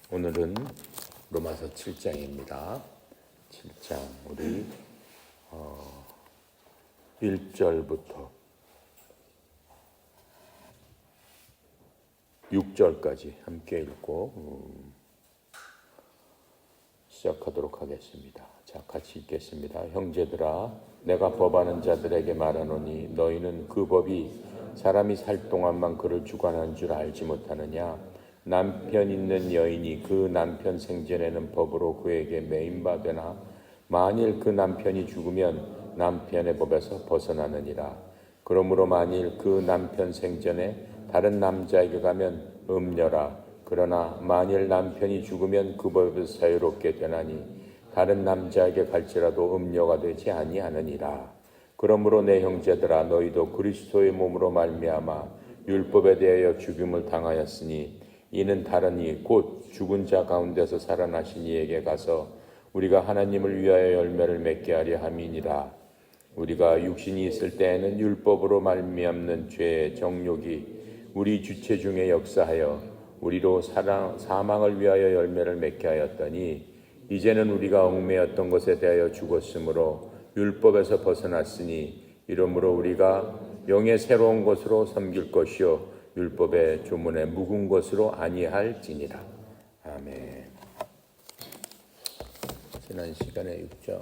오늘은 로마서 7장입니다. 7장 우리 1절부터 6절까지 함께 읽고 시작하도록 하겠습니다. 자, 같이 읽겠습니다. 형제들아, 내가 법하는 자들에게 말하노니 너희는 그 법이 사람이 살 동안만 그를 주관하는 줄 알지 못하느냐? 남편 있는 여인이 그 남편 생전에는 법으로 그에게 매인받으나 만일 그 남편이 죽으면 남편의 법에서 벗어나느니라. 그러므로 만일 그 남편 생전에 다른 남자에게 가면 음녀라. 그러나 만일 남편이 죽으면 그 법에서 자유롭게 되나니 다른 남자에게 갈지라도 음녀가 되지 아니하느니라. 그러므로 내 형제들아, 너희도 그리스도의 몸으로 말미암아 율법에 대하여 죽임을 당하였으니 이는 다른 이 곧 죽은 자 가운데서 살아나신 이에게 가서 우리가 하나님을 위하여 열매를 맺게 하려 함이니라. 우리가 육신이 있을 때에는 율법으로 말미암는 죄의 정욕이 우리 주체 중에 역사하여 우리로 사망을 위하여 열매를 맺게 하였더니 이제는 우리가 얽매였던 것에 대하여 죽었으므로 율법에서 벗어났으니 이러므로 우리가 영의 새로운 것으로 섬길 것이요 율법의 조문에 묵은 것으로 아니할지니라. 아멘. 지난 시간에 6장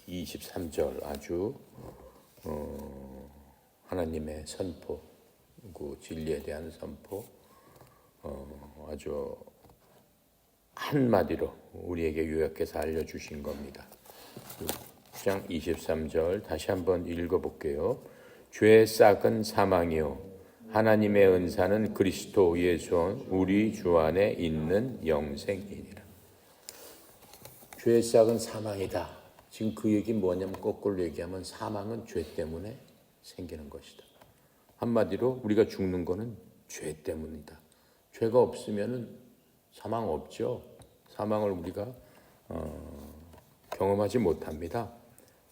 23절 아주 하나님의 선포, 그 진리에 대한 선포, 아주 한마디로 우리에게 요약해서 알려주신 겁니다. 6장 23절 다시 한번 읽어볼게요. 죄의 싹은 사망이요 하나님의 은사는 그리스도 예수 우리 주 안에 있는 영생이니라. 죄의 싹은 사망이다. 지금 그 얘기 뭐냐면 거꾸로 얘기하면 사망은 죄 때문에 생기는 것이다. 한마디로 우리가 죽는 거는 죄 때문이다. 죄가 없으면은 사망 없죠. 사망을 우리가 경험하지 못합니다.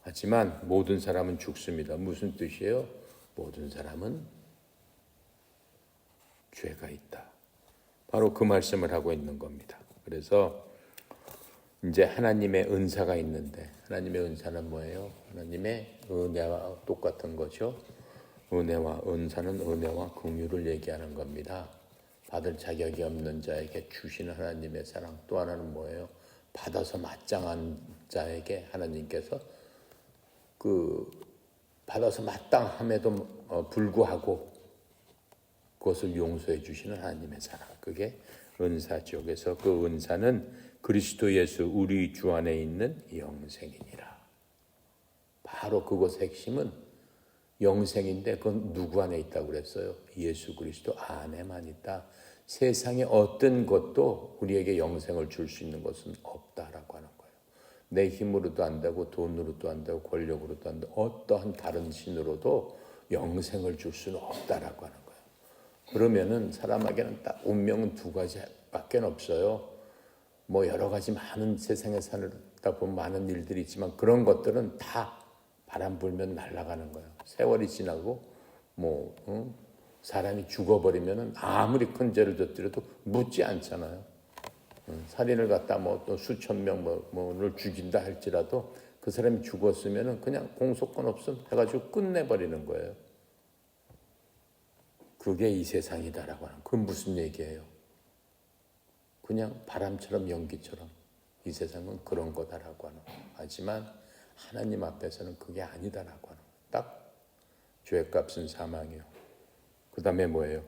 하지만 모든 사람은 죽습니다. 무슨 뜻이에요? 모든 사람은 죄가 있다. 바로 그 말씀을 하고 있는 겁니다. 그래서 이제 하나님의 은사가 있는데 하나님의 은사는 뭐예요? 하나님의 은혜와 똑같은 거죠. 은혜와 은사는 은혜와 긍휼을 얘기하는 겁니다. 받을 자격이 없는 자에게 주시는 하나님의 사랑. 또 하나는 뭐예요? 받아서 마땅한 자에게 하나님께서 받아서 마땅함에도 불구하고 그것을 용서해 주시는 하나님의 사랑. 그게 은사죠. 그래서 그 은사는 그리스도 예수 우리 주 안에 있는 영생이니라. 바로 그것의 핵심은 영생인데 그건 누구 안에 있다고 그랬어요? 예수 그리스도 안에만 있다. 세상의 어떤 것도 우리에게 영생을 줄 수 있는 것은 없다라고 하는 거예요. 내 힘으로도 안 되고 돈으로도 안 되고 권력으로도 안 되고 어떠한 다른 신으로도 영생을 줄 수는 없다라고 하는 거예요. 그러면은 사람에게는 딱 운명은 두 가지밖에 없어요. 뭐 여러 가지 많은 세상에 살다 보면 많은 일들이 있지만 그런 것들은 다 바람 불면 날아가는 거예요. 세월이 지나고 사람이 죽어버리면은 아무리 큰 죄를 저지르도 묻지 않잖아요. 살인을 갖다 또 수천 명을 죽인다 할지라도 그 사람이 죽었으면은 그냥 공소권 없음 해가지고 끝내버리는 거예요. 그게 이 세상이다라고 하는. 그건 무슨 얘기예요? 그냥 바람처럼 연기처럼 이 세상은 그런 거다라고 하는. 하지만 하나님 앞에서는 그게 아니다라고 하는. 딱 죄값은 사망이요. 그 다음에 뭐예요?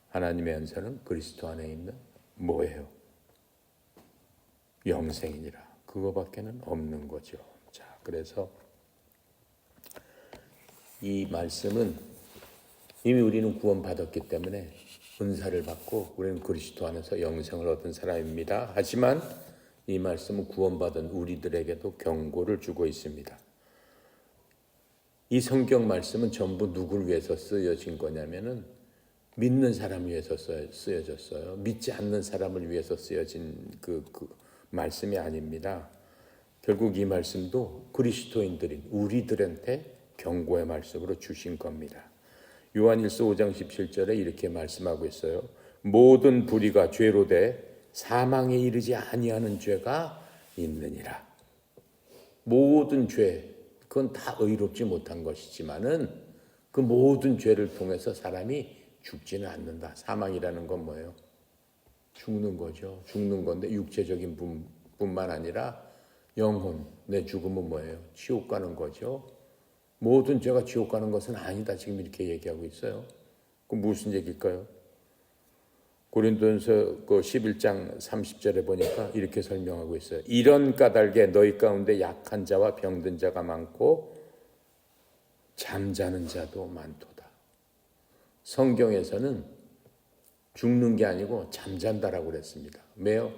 하나님의 은사는 그리스도 안에 있는 뭐예요? 영생이니라. 그거밖에는 없는 거죠. 자, 그래서 이 말씀은 이미 우리는 구원받았기 때문에 은사를 받고 우리는 그리스도 안에서 영생을 얻은 사람입니다. 하지만 이 말씀은 구원받은 우리들에게도 경고를 주고 있습니다. 이 성경 말씀은 전부 누구를 위해서 쓰여진 거냐면은 믿는 사람을 위해서 쓰여졌어요. 믿지 않는 사람을 위해서 쓰여진 그 말씀이 아닙니다. 결국 이 말씀도 그리스도인들인 우리들한테 경고의 말씀으로 주신 겁니다. 요한일서 5장 17절에 이렇게 말씀하고 있어요. 모든 불의가 죄로 돼 사망에 이르지 아니하는 죄가 있느니라. 모든 죄, 그건 다 의롭지 못한 것이지만은 그 모든 죄를 통해서 사람이 죽지는 않는다. 사망이라는 건 뭐예요? 죽는 거죠. 죽는 건데 육체적인 뿐만 아니라 영혼, 내 죽음은 뭐예요? 지옥 가는 거죠. 모든 죄가 지옥 가는 것은 아니다. 지금 이렇게 얘기하고 있어요. 그 무슨 얘기일까요? 고린도전서 11장 30절에 보니까 이렇게 설명하고 있어요. 이런 까닭에 너희 가운데 약한 자와 병든 자가 많고 잠자는 자도 많도다. 성경에서는 죽는 게 아니고 잠잔다라고 그랬습니다. 왜요?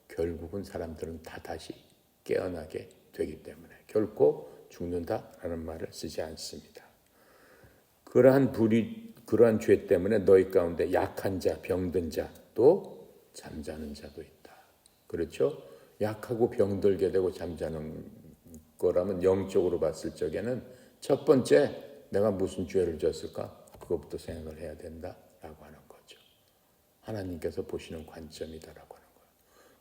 결국은 사람들은 다 다시 깨어나게 되기 때문에 결코 죽는다라는 말을 쓰지 않습니다. 그러한 죄 때문에 너희 가운데 약한 자, 병든 자, 또 잠자는 자도 있다. 그렇죠? 약하고 병들게 되고 잠자는 거라면 영적으로 봤을 적에는 첫 번째 내가 무슨 죄를 졌을까? 그것부터 생각을 해야 된다라고 하는 거죠. 하나님께서 보시는 관점이다라고 하는 거예요.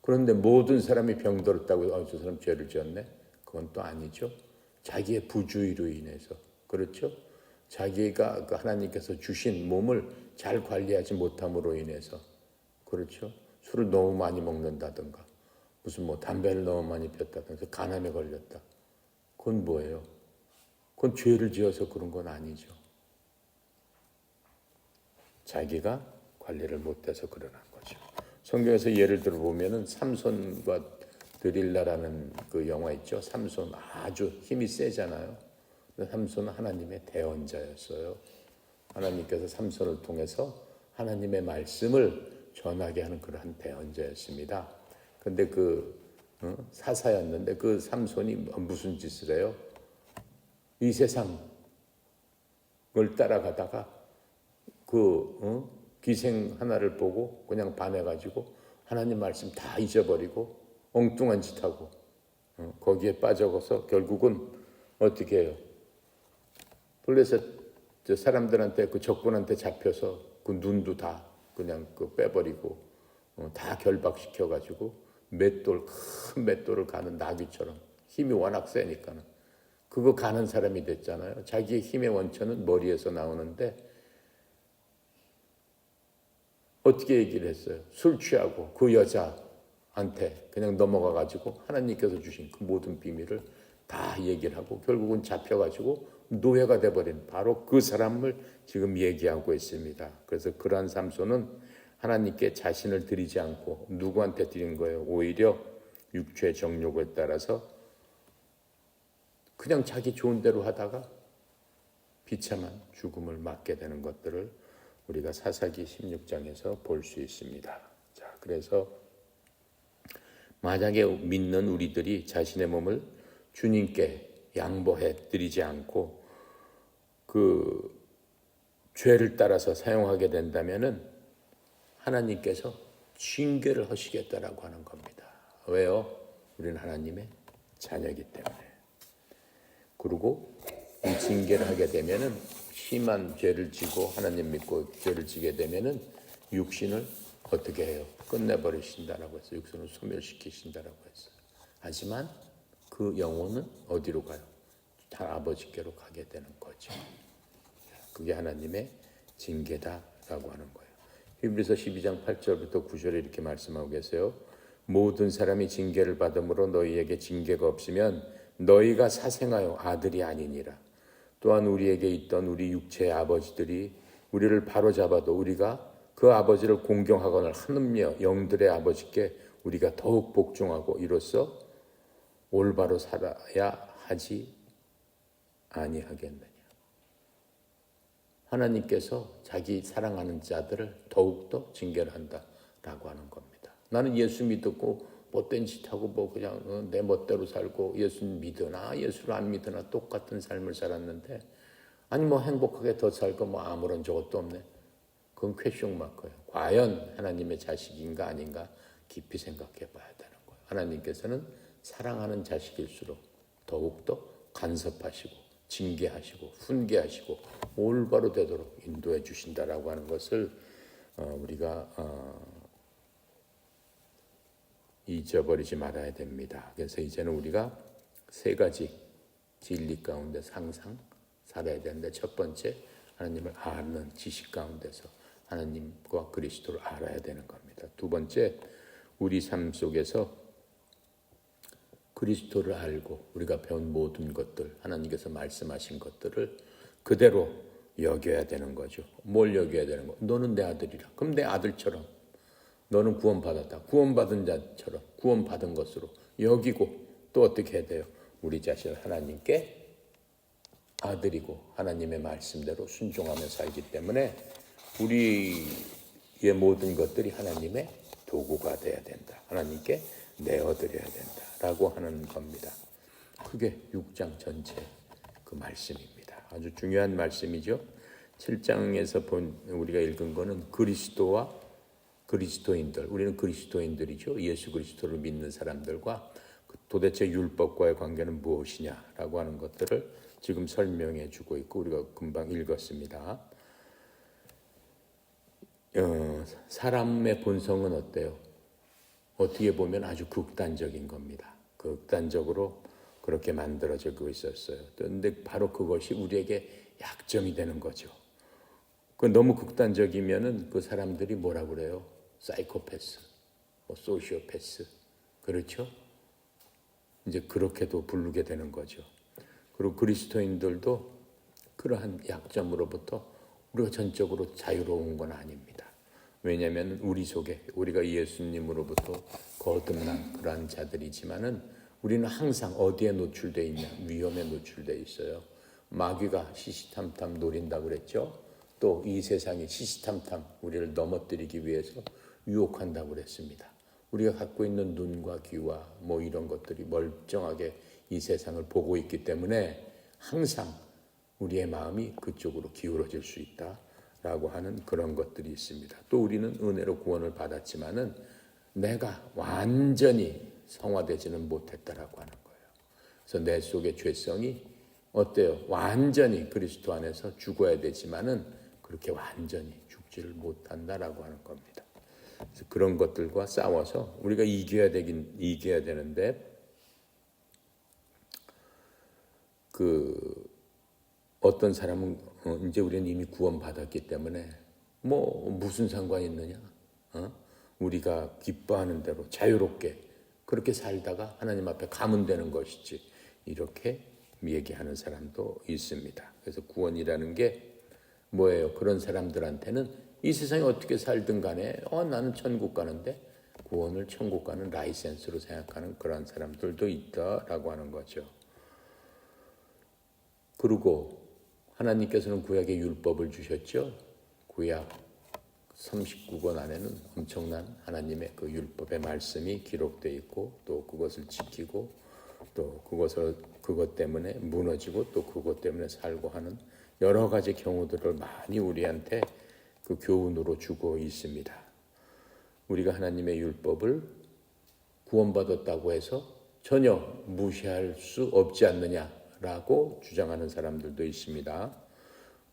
그런데 모든 사람이 병들었다고 저 사람 죄를 지었네? 그건 또 아니죠. 자기의 부주의로 인해서. 그렇죠? 자기가 하나님께서 주신 몸을 잘 관리하지 못함으로 인해서. 그렇죠? 술을 너무 많이 먹는다든가 무슨 담배를 너무 많이 폈다든가 간암에 걸렸다. 그건 뭐예요? 그건 죄를 지어서 그런 건 아니죠. 자기가 관리를 못해서 그러는 거죠. 성경에서 예를 들어 보면은 삼손과 드릴라라는 그 영화 있죠. 삼손 아주 힘이 세잖아요. 삼손은 하나님의 대언자였어요. 하나님께서 삼손을 통해서 하나님의 말씀을 전하게 하는 그러한 대언자였습니다. 그런데 사사였는데 그 삼손이 무슨 짓을 해요? 이 세상을 따라가다가 기생 하나를 보고 그냥 반해가지고 하나님 말씀 다 잊어버리고 엉뚱한 짓 하고 거기에 빠져서 결국은 어떻게 해요? 블레셋 사람들한테 그 적군한테 잡혀서 그 눈도 다 그냥 빼버리고 다 결박시켜가지고 큰 맷돌을 가는 나귀처럼 힘이 워낙 세니까는 그거 가는 사람이 됐잖아요. 자기의 힘의 원천은 머리에서 나오는데 어떻게 얘기를 했어요? 술 취하고 그 여자한테 그냥 넘어가가지고 하나님께서 주신 그 모든 비밀을 다 얘기를 하고 결국은 잡혀가지고 노예가 돼버린 바로 그 사람을 지금 얘기하고 있습니다. 그래서 그러한 삼손은 하나님께 자신을 드리지 않고 누구한테 드린 거예요? 오히려 육체의 정욕을 따라서 그냥 자기 좋은 대로 하다가 비참한 죽음을 맞게 되는 것들을 우리가 사사기 16장에서 볼 수 있습니다. 자, 그래서 만약에 믿는 우리들이 자신의 몸을 주님께 양보해 드리지 않고 그 죄를 따라서 사용하게 된다면은 하나님께서 징계를 하시겠다라고 하는 겁니다. 왜요? 우리는 하나님의 자녀이기 때문에. 그리고 이 징계를 하게 되면은 심한 죄를 지고 하나님 믿고 죄를 지게 되면은 육신을 어떻게 해요? 끝내버리신다라고 했어요. 육신을 소멸시키신다라고 했어요. 하지만 그 영혼은 어디로 가요? 다 아버지께로 가게 되는 거죠. 그게 하나님의 징계다라고 하는 거예요. 히브리서 12장 8절부터 9절에 이렇게 말씀하고 계세요. 모든 사람이 징계를 받음으로 너희에게 징계가 없으면 너희가 사생하여 아들이 아니니라. 또한 우리에게 있던 우리 육체의 아버지들이 우리를 바로잡아도 우리가 그 아버지를 공경하거나 하느며 영들의 아버지께 우리가 더욱 복종하고 이로써 올바로 살아야 하지 아니하겠느냐. 하나님께서 자기 사랑하는 자들을 더욱더 징계를 한다라고 하는 겁니다. 나는 예수 믿었고 못된 짓 하고 그냥 내 멋대로 살고 예수 믿으나 예수를 안 믿으나 똑같은 삶을 살았는데 아니 행복하게 더 살고 아무런 저것도 없네. 그건 퀘스천 마크예요. 과연 하나님의 자식인가 아닌가 깊이 생각해 봐야 되는 거예요. 하나님께서는 사랑하는 자식일수록 더욱더 간섭하시고 징계하시고 훈계하시고 올바로 되도록 인도해 주신다라고 하는 것을 우리가 잊어버리지 말아야 됩니다. 그래서 이제는 우리가 세 가지 진리 가운데서 항상 살아야 되는데, 첫 번째 하나님을 아는 지식 가운데서 하나님과 그리스도를 알아야 되는 겁니다. 두 번째, 우리 삶 속에서 그리스도를 알고 우리가 배운 모든 것들, 하나님께서 말씀하신 것들을 그대로 여겨야 되는 거죠. 뭘 여겨야 되는 거? 너는 내 아들이라. 그럼 내 아들처럼 너는 구원받았다. 구원받은 자처럼 구원받은 것으로 여기고, 또 어떻게 해야 돼요? 우리 자신을 하나님께 아들이고 하나님의 말씀대로 순종하며 살기 때문에 우리의 모든 것들이 하나님의 도구가 돼야 된다. 하나님께 내어드려야 된다라고 하는 겁니다. 그게 6장 전체 그 말씀입니다. 아주 중요한 말씀이죠. 7장에서 우리가 읽은 거는 그리스도와 그리스도인들, 우리는 그리스도인들이죠. 예수 그리스도를 믿는 사람들과 도대체 율법과의 관계는 무엇이냐라고 하는 것들을 지금 설명해 주고 있고, 우리가 금방 읽었습니다. 사람의 본성은 어때요? 어떻게 보면 아주 극단적인 겁니다. 극단적으로 그렇게 만들어지고 있었어요. 그런데 바로 그것이 우리에게 약점이 되는 거죠. 너무 극단적이면은 그 사람들이 뭐라 그래요? 사이코패스, 소시오패스, 그렇죠? 이제 그렇게도 부르게 되는 거죠. 그리고 그리스도인들도 그러한 약점으로부터 우리가 전적으로 자유로운 건 아닙니다. 왜냐하면 우리 속에 우리가 예수님으로부터 거듭난 그러한 자들이지만은 우리는 항상 어디에 노출되어 있냐? 위험에 노출되어 있어요. 마귀가 시시탐탐 노린다고 그랬죠. 또 이 세상이 시시탐탐 우리를 넘어뜨리기 위해서 유혹한다고 그랬습니다. 우리가 갖고 있는 눈과 귀와 이런 것들이 멀쩡하게 이 세상을 보고 있기 때문에 항상 우리의 마음이 그쪽으로 기울어질 수 있다라고 하는 그런 것들이 있습니다. 또 우리는 은혜로 구원을 받았지만은 내가 완전히 성화되지는 못했다라고 하는 거예요. 그래서 내 속의 죄성이 어때요? 완전히 그리스도 안에서 죽어야 되지만은 그렇게 완전히 죽지를 못한다라고 하는 겁니다. 그래서 그런 것들과 싸워서 우리가 이겨야 되는데, 어떤 사람은 이제 우리는 이미 구원받았기 때문에 무슨 상관이 있느냐? 우리가 기뻐하는 대로 자유롭게 그렇게 살다가 하나님 앞에 가면 되는 것이지, 이렇게 얘기하는 사람도 있습니다. 그래서 구원이라는 게 뭐예요? 그런 사람들한테는 이 세상에 어떻게 살든 간에 나는 천국 가는데 구원을 천국 가는 라이센스로 생각하는 그런 사람들도 있다라고 하는 거죠. 그리고 하나님께서는 구약의 율법을 주셨죠. 구약 39권 안에는 엄청난 하나님의 그 율법의 말씀이 기록되어 있고, 또 그것을 지키고, 또 그것 때문에 무너지고, 또 그것 때문에 살고 하는 여러 가지 경우들을 많이 우리한테 그 교훈으로 주고 있습니다. 우리가 하나님의 율법을 구원받았다고 해서 전혀 무시할 수 없지 않느냐라고 주장하는 사람들도 있습니다.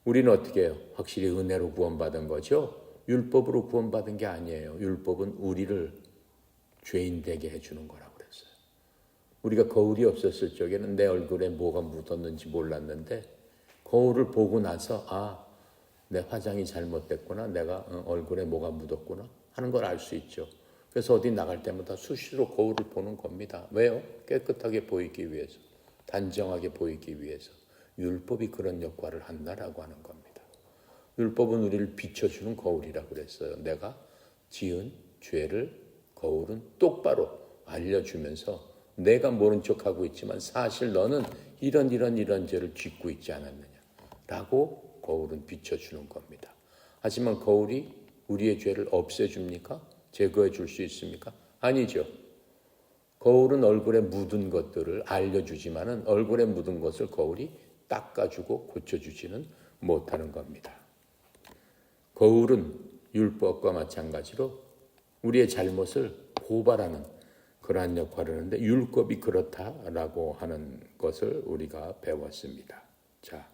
우리는 어떻게 해요? 확실히 은혜로 구원받은 거죠. 율법으로 구원받은 게 아니에요. 율법은 우리를 죄인 되게 해주는 거라고 그랬어요. 우리가 거울이 없었을 적에는 내 얼굴에 뭐가 묻었는지 몰랐는데, 거울을 보고 나서 내 화장이 잘못됐구나, 내가 얼굴에 뭐가 묻었구나 하는 걸 알 수 있죠. 그래서 어디 나갈 때마다 수시로 거울을 보는 겁니다. 왜요? 깨끗하게 보이기 위해서, 단정하게 보이기 위해서. 율법이 그런 역할을 한다라고 하는 겁니다. 율법은 우리를 비춰주는 거울이라고 그랬어요. 내가 지은 죄를 거울은 똑바로 알려주면서 내가 모른 척하고 있지만 사실 너는 이런 죄를 짓고 있지 않았느냐라고 거울은 비춰주는 겁니다. 하지만 거울이 우리의 죄를 없애줍니까? 제거해 줄 수 있습니까? 아니죠. 거울은 얼굴에 묻은 것들을 알려주지만은 얼굴에 묻은 것을 거울이 닦아주고 고쳐주지는 못하는 겁니다. 거울은 율법과 마찬가지로 우리의 잘못을 고발하는 그러한 역할을 하는데, 율법이 그렇다라고 하는 것을 우리가 배웠습니다. 자,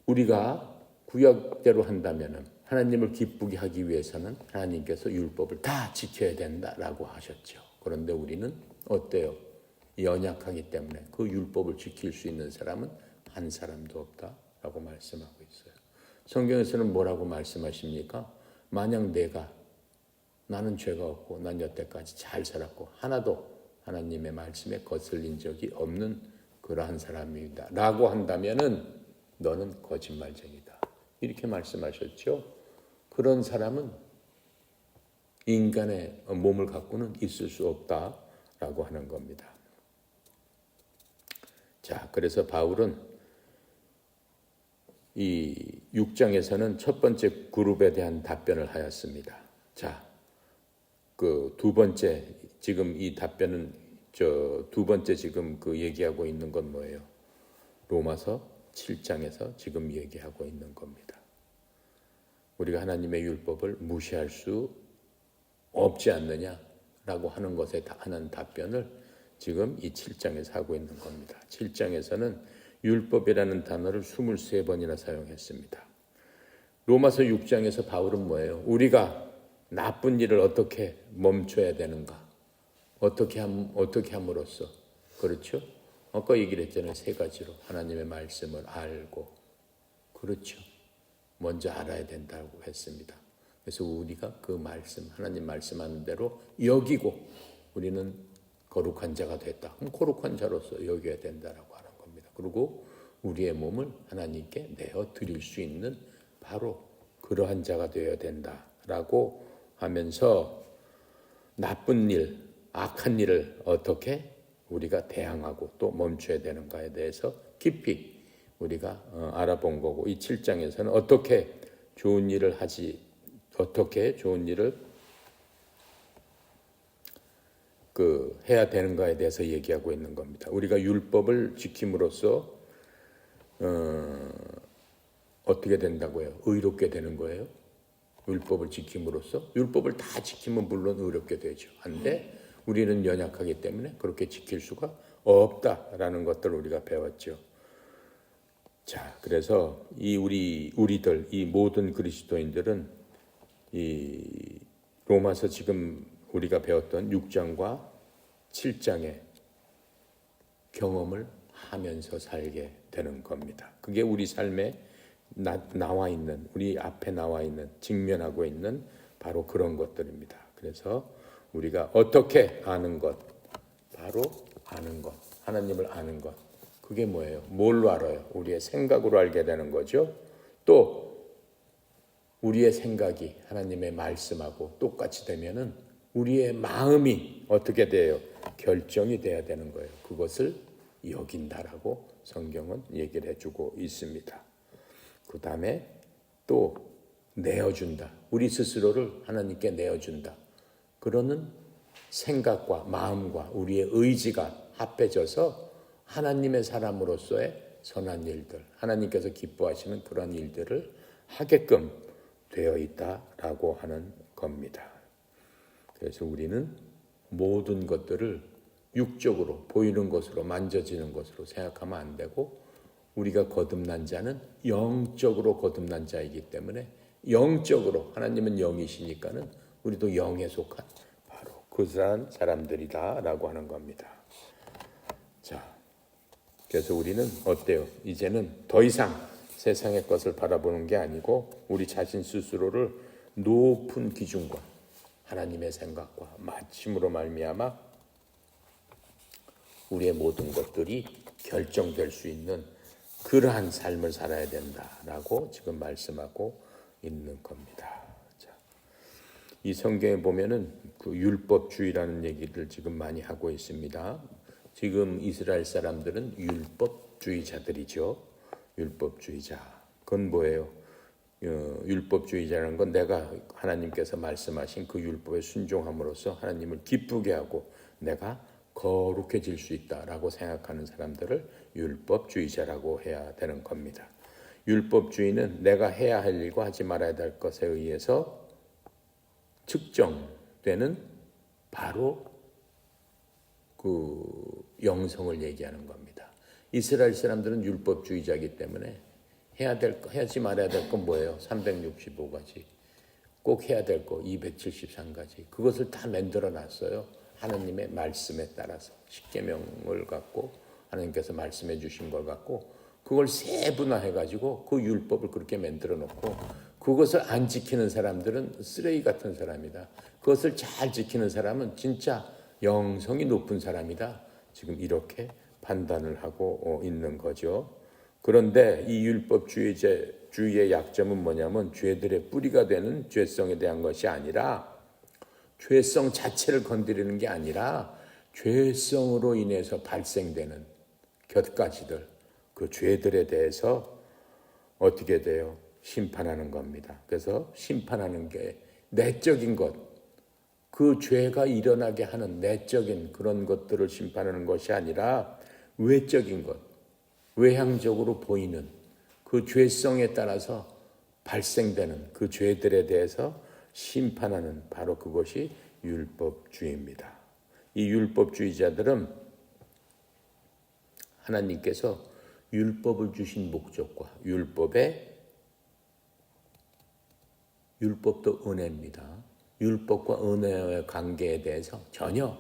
우리가 구약대로 한다면은 하나님을 기쁘게 하기 위해서는 하나님께서 율법을 다 지켜야 된다라고 하셨죠. 그런데 우리는 어때요? 연약하기 때문에 그 율법을 지킬 수 있는 사람은 한 사람도 없다라고 말씀하고 있어요. 성경에서는 뭐라고 말씀하십니까? 만약 나는 죄가 없고 난 여태까지 잘 살았고 하나도 하나님의 말씀에 거슬린 적이 없는 그러한 사람입니다 라고 한다면은 너는 거짓말쟁이다 이렇게 말씀하셨죠. 그런 사람은 인간의 몸을 갖고는 있을 수 없다라고 하는 겁니다. 자, 그래서 바울은 이 6장에서는 첫 번째 그룹에 대한 답변을 하였습니다. 자, 그 두 번째 지금 이 답변은 두 번째 지금 그 얘기하고 있는 건 뭐예요? 로마서 7장에서 지금 얘기하고 있는 겁니다. 우리가 하나님의 율법을 무시할 수 없지 않느냐라고 하는 것에 하는 답변을 지금 이 7장에서 하고 있는 겁니다. 7장에서는 율법이라는 단어를 23번이나 사용했습니다. 로마서 6장에서 바울은 뭐예요? 우리가 나쁜 일을 어떻게 멈춰야 되는가? 어떻게 함으로써? 그렇죠? 아까 얘기를 했잖아요. 세 가지로. 하나님의 말씀을 알고. 그렇죠. 먼저 알아야 된다고 했습니다. 그래서 우리가 그 말씀, 하나님 말씀하는 대로 여기고 우리는 거룩한 자가 됐다. 그럼 거룩한 자로서 여겨야 된다라고 하는 겁니다. 그리고 우리의 몸을 하나님께 내어 드릴 수 있는 바로 그러한 자가 되어야 된다라고 하면서 나쁜 일, 악한 일을 어떻게 우리가 대항하고 또 멈춰야 되는가에 대해서 깊이 우리가 알아본 거고, 이 7장에서는 어떻게 좋은 일을 해야 되는가에 대해서 얘기하고 있는 겁니다. 우리가 율법을 지킴으로써 어떻게 된다고요? 의롭게 되는 거예요. 율법을 지킴으로써 율법을 다 지키면 물론 의롭게 되죠. 한데 우리는 연약하기 때문에 그렇게 지킬 수가 없다라는 것들을 우리가 배웠죠. 자, 그래서 우리들 이 모든 그리스도인들은 이 로마서 지금 우리가 배웠던 6장과 7장의 경험을 하면서 살게 되는 겁니다. 그게 우리 삶에 나와 있는, 우리 앞에 나와 있는, 직면하고 있는 바로 그런 것들입니다. 그래서 우리가 어떻게 아는 것, 바로 아는 것, 하나님을 아는 것. 그게 뭐예요? 뭘로 알아요? 우리의 생각으로 알게 되는 거죠. 또 우리의 생각이 하나님의 말씀하고 똑같이 되면은 우리의 마음이 어떻게 돼요? 결정이 돼야 되는 거예요. 그것을 여긴다라고 성경은 얘기를 해주고 있습니다. 그 다음에 또 내어준다. 우리 스스로를 하나님께 내어준다. 그러는 생각과 마음과 우리의 의지가 합해져서 하나님의 사람으로서의 선한 일들, 하나님께서 기뻐하시는 그런 일들을 하게끔 되어 있다라고 하는 겁니다. 그래서 우리는 모든 것들을 육적으로 보이는 것으로 만져지는 것으로 생각하면 안 되고, 우리가 거듭난 자는 영적으로 거듭난 자이기 때문에 영적으로, 하나님은 영이시니까는 우리도 영에 속한 바로 그러한 사람들이다라고 하는 겁니다. 자, 그래서 우리는 어때요? 이제는 더 이상 세상의 것을 바라보는 게 아니고 우리 자신 스스로를 높은 기준과 하나님의 생각과 맞춤으로 말미암아 우리의 모든 것들이 결정될 수 있는 그러한 삶을 살아야 된다라고 지금 말씀하고 있는 겁니다. 자, 이 성경에 보면은 그 율법주의라는 얘기를 지금 많이 하고 있습니다. 지금 이스라엘 사람들은 율법주의자들이죠. 율법주의자. 그건 뭐예요? 율법주의자라는 건 내가 하나님께서 말씀하신 그 율법에 순종함으로써 하나님을 기쁘게 하고 내가 거룩해질 수 있다라고 생각하는 사람들을 율법주의자라고 해야 되는 겁니다. 율법주의는 내가 해야 할 일과 하지 말아야 될 것에 의해서 측정되는 바로 그 영성을 얘기하는 겁니다. 이스라엘 사람들은 율법주의자이기 때문에 해야지 말아야 될 건 뭐예요? 365가지. 꼭 해야 될 거 273가지. 그것을 다 만들어 놨어요. 하나님의 말씀에 따라서. 십계명을 갖고 하나님께서 말씀해 주신 걸 갖고 그걸 세분화해 가지고 그 율법을 그렇게 만들어 놓고 그것을 안 지키는 사람들은 쓰레기 같은 사람이다. 그것을 잘 지키는 사람은 진짜 영성이 높은 사람이다. 지금 이렇게 판단을 하고 있는 거죠. 그런데 이 율법주의의 약점은 뭐냐면 죄들의 뿌리가 되는 죄성에 대한 것이 아니라 죄성 자체를 건드리는 게 아니라 죄성으로 인해서 발생되는 곁가지들, 그 죄들에 대해서 어떻게 돼요? 심판하는 겁니다. 그래서 심판하는 게 내적인 것, 그 죄가 일어나게 하는 내적인 그런 것들을 심판하는 것이 아니라 외적인 것, 외향적으로 보이는 그 죄성에 따라서 발생되는 그 죄들에 대해서 심판하는 바로 그것이 율법주의입니다. 이 율법주의자들은 하나님께서 율법을 주신 목적과 율법도 은혜입니다. 율법과 은혜의 관계에 대해서 전혀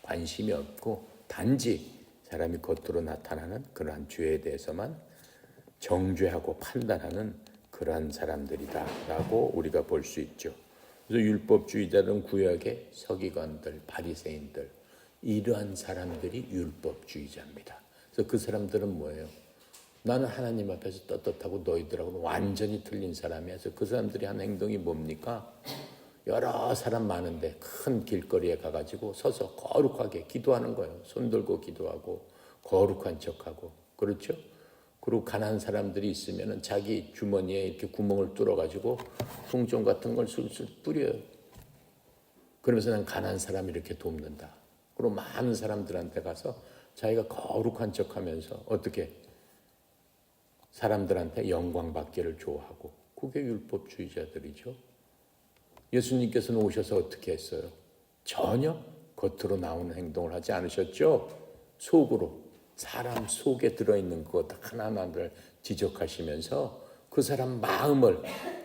관심이 없고 단지 사람이 겉으로 나타나는 그러한 죄에 대해서만 정죄하고 판단하는 그러한 사람들이다라고 우리가 볼 수 있죠. 그래서 율법주의자들은 구약의 서기관들, 바리새인들 이러한 사람들이 율법주의자입니다. 그래서 그 사람들은 뭐예요? 나는 하나님 앞에서 떳떳하고 너희들하고는 완전히 틀린 사람이야. 그래서 그 사람들이 한 행동이 뭡니까? 여러 사람 많은데 큰 길거리에 가가지고 서서 거룩하게 기도하는 거예요. 손 들고 기도하고 거룩한 척하고. 그렇죠? 그리고 가난한 사람들이 있으면 자기 주머니에 이렇게 구멍을 뚫어가지고 풍종 같은 걸 술술 뿌려요. 그러면서 난 가난한 사람 이렇게 돕는다. 그리고 많은 사람들한테 가서 자기가 거룩한 척하면서 어떻게 사람들한테 영광 받기를 좋아하고. 그게 율법주의자들이죠. 예수님께서는 오셔서 어떻게 했어요? 전혀 겉으로 나오는 행동을 하지 않으셨죠? 속으로 사람 속에 들어있는 것 하나하나를 지적하시면서 그 사람 마음을,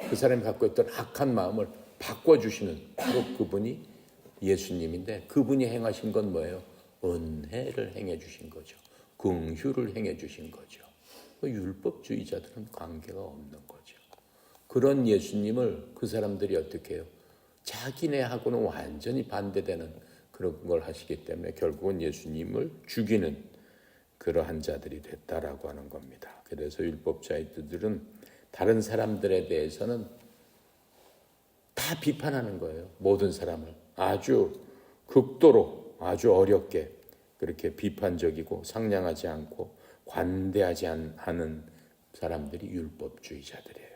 그 사람이 갖고 있던 악한 마음을 바꿔주시는 바로 그분이 예수님인데 그분이 행하신 건 뭐예요? 은혜를 행해 주신 거죠. 긍휼을 행해 주신 거죠. 율법주의자들은 관계가 없는 거죠. 그런 예수님을 그 사람들이 어떻게 해요? 자기네하고는 완전히 반대되는 그런 걸 하시기 때문에 결국은 예수님을 죽이는 그러한 자들이 됐다라고 하는 겁니다. 그래서 율법주의자들은 다른 사람들에 대해서는 다 비판하는 거예요. 모든 사람을 아주 극도로 아주 어렵게 그렇게 비판적이고 상냥하지 않고 관대하지 않은 사람들이 율법주의자들이에요.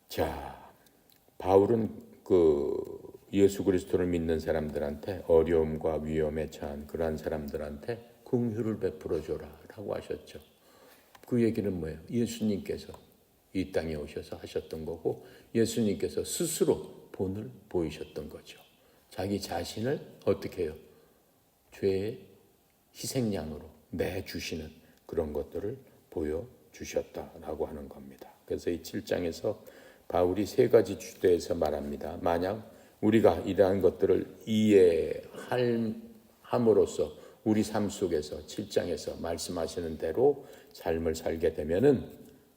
자, 바울은 그 예수 그리스도를 믿는 사람들한테 어려움과 위험에 처한 그러한 사람들한테 긍휼을 베풀어 줘라라고 하셨죠. 그 얘기는 뭐예요? 예수님께서 이 땅에 오셔서 하셨던 거고 예수님께서 스스로 본을 보이셨던 거죠. 자기 자신을 어떻게 해요? 죄의 희생양으로 내주시는 그런 것들을 보여주셨다라고 하는 겁니다. 그래서 이 7장에서 바울이 세 가지 주제에서 말합니다. 만약 우리가 이러한 것들을 이해함으로써 우리 삶 속에서 7장에서 말씀하시는 대로 삶을 살게 되면은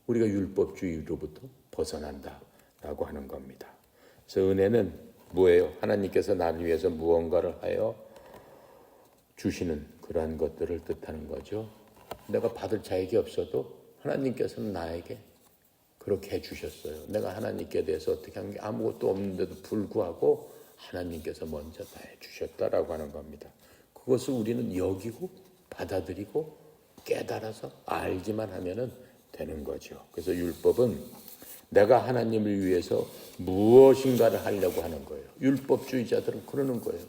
우리가 율법주의로부터 벗어난다라고 하는 겁니다. 그래서 은혜는 뭐예요? 하나님께서 나를 위해서 무언가를 하여 주시는 그러한 것들을 뜻하는 거죠. 내가 받을 자격이 없어도 하나님께서는 나에게 그렇게 해주셨어요. 내가 하나님께 대해서 어떻게 한 게 아무것도 없는데도 불구하고 하나님께서 먼저 다 해주셨다라고 하는 겁니다. 그것을 우리는 여기고 받아들이고 깨달아서 알기만 하면 되는 거죠. 그래서 율법은 내가 하나님을 위해서 무엇인가를 하려고 하는 거예요. 율법주의자들은 그러는 거예요.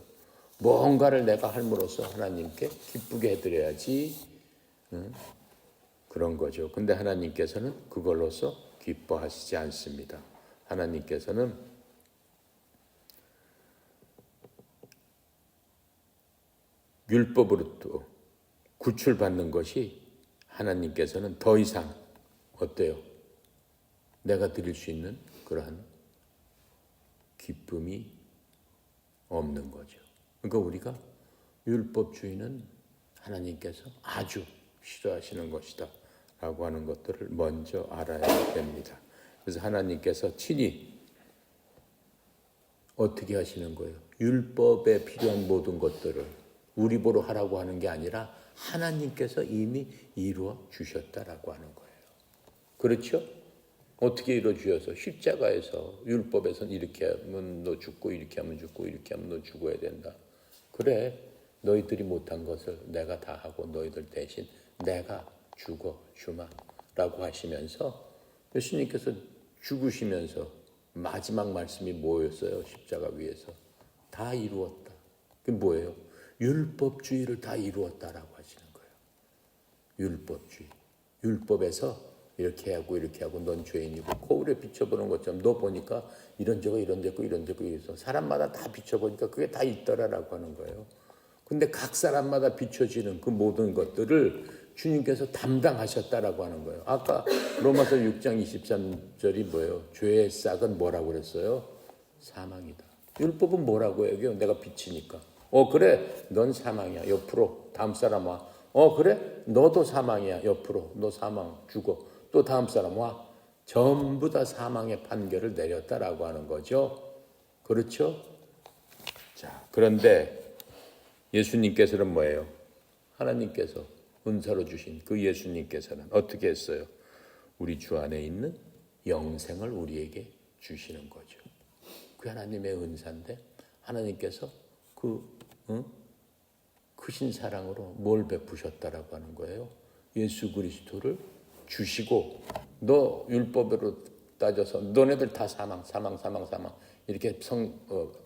뭔가를 내가 함으로써 하나님께 기쁘게 해드려야지 그런 거죠. 근데 하나님께서는 그걸로서 기뻐하시지 않습니다. 하나님께서는 율법으로부터 구출받는 것이 하나님께서는 더 이상 어때요? 내가 드릴 수 있는 그러한 기쁨이 없는 거죠. 그러니까 우리가 율법주의는 하나님께서 아주 싫어하시는 것이다 라고 하는 것들을 먼저 알아야 됩니다. 그래서 하나님께서 친히 어떻게 하시는 거예요? 율법에 필요한 모든 것들을 우리 보러 하라고 하는 게 아니라 하나님께서 이미 이루어 주셨다라고 하는 거예요. 그렇죠? 어떻게 이루어 주셔서 십자가에서 율법에서는 이렇게 하면 너 죽고 이렇게 하면 죽고 이렇게 하면 너 죽어야 된다. 그래, 너희들이 못한 것을 내가 다 하고 너희들 대신 내가 죽어 주마 라고 하시면서 예수님께서 죽으시면서 마지막 말씀이 뭐였어요? 십자가 위에서 다 이루었다. 그게 뭐예요? 율법주의를 다 이루었다라고 하시는 거예요. 율법주의. 율법에서 이렇게 하고 이렇게 하고 넌 죄인이고 거울에 비춰보는 것처럼 너 보니까 이런 데가 이런 데고 이런 데고 이래서 사람마다 다 비춰보니까 그게 다 있더라라고 하는 거예요. 근데 각 사람마다 비춰지는 그 모든 것들을 주님께서 담당하셨다라고 하는 거예요. 아까 로마서 6장 23절이 뭐예요? 죄의 싹은 뭐라고 그랬어요? 사망이다. 율법은 뭐라고 해요? 내가 빛이니까. 그래, 넌 사망이야. 옆으로 다음 사람 와. 그래, 너도 사망이야. 옆으로 너 사망 죽어. 또 다음 사람 와. 전부 다 사망의 판결을 내렸다라고 하는 거죠. 그렇죠? 자, 그런데 예수님께서는 뭐예요? 하나님께서 은사로 주신 그 예수님께서는 어떻게 했어요? 우리 주 안에 있는 영생을 우리에게 주시는 거죠. 그 하나님의 은사인데 하나님께서 크신 사랑으로 뭘 베푸셨다라고 하는 거예요? 예수 그리스도를 주시고 너 율법으로 따져서 너네들 다 사망 이렇게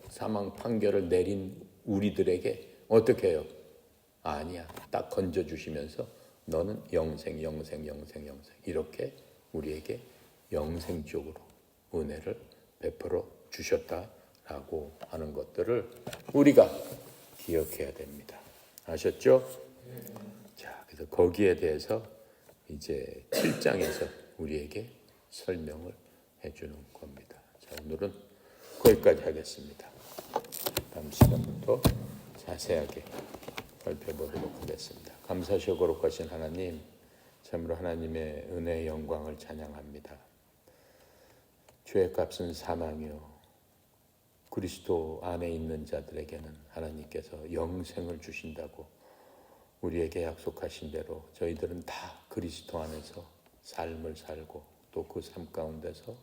사망 판결을 내린 우리들에게 어떻게 해요? 아니야. 딱 건져주시면서 너는 영생 이렇게 우리에게 영생적으로 은혜를 베풀어 주셨다라고 하는 것들을 우리가 기억해야 됩니다. 아셨죠? 자, 그래서 거기에 대해서 이제 7장에서 우리에게 설명을 해주는 겁니다. 자, 오늘은 거기까지 하겠습니다. 다음 시간부터 자세하게 살펴보도록 하겠습니다. 감사시오 거룩하신 하나님, 참으로 하나님의 은혜의 영광을 찬양합니다. 죄의 값은 사망이요 그리스도 안에 있는 자들에게는 하나님께서 영생을 주신다고 우리에게 약속하신 대로 저희들은 다 그리스도 안에서 삶을 살고 또 그 삶 가운데서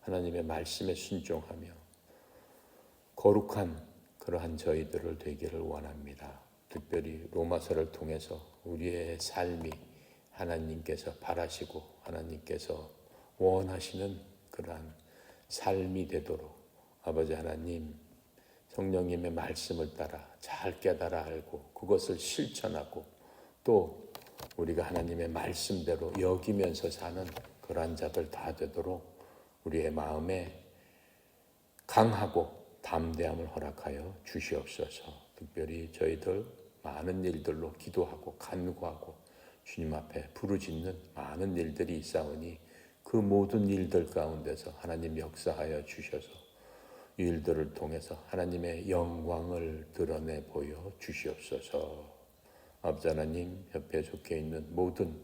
하나님의 말씀에 순종하며 거룩한 그러한 저희들을 되기를 원합니다. 특별히 로마서를 통해서 우리의 삶이 하나님께서 바라시고 하나님께서 원하시는 그러한 삶이 되도록 아버지 하나님 성령님의 말씀을 따라 잘 깨달아 알고 그것을 실천하고 또 우리가 하나님의 말씀대로 여기면서 사는 그러한 자들 다 되도록 우리의 마음에 강하고 담대함을 허락하여 주시옵소서. 특별히 저희들 많은 일들로 기도하고 간구하고 주님 앞에 부르짖는 많은 일들이 있사오니 그 모든 일들 가운데서 하나님 역사하여 주셔서 이 일들을 통해서 하나님의 영광을 드러내 보여 주시옵소서. 아버지 하나님 협회에 속해 있는 모든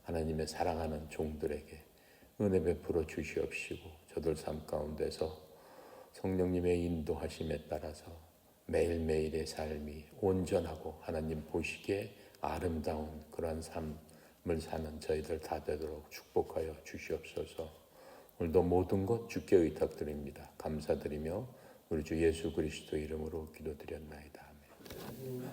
하나님의 사랑하는 종들에게 은혜 베풀어 주시옵시고 저들 삶 가운데서 성령님의 인도하심에 따라서 매일매일의 삶이 온전하고 하나님 보시기에 아름다운 그러한 삶을 사는 저희들 다 되도록 축복하여 주시옵소서. 오늘도 모든 것 주께 의탁드립니다. 감사드리며 우리 주 예수 그리스도 이름으로 기도드렸나이다. 아멘.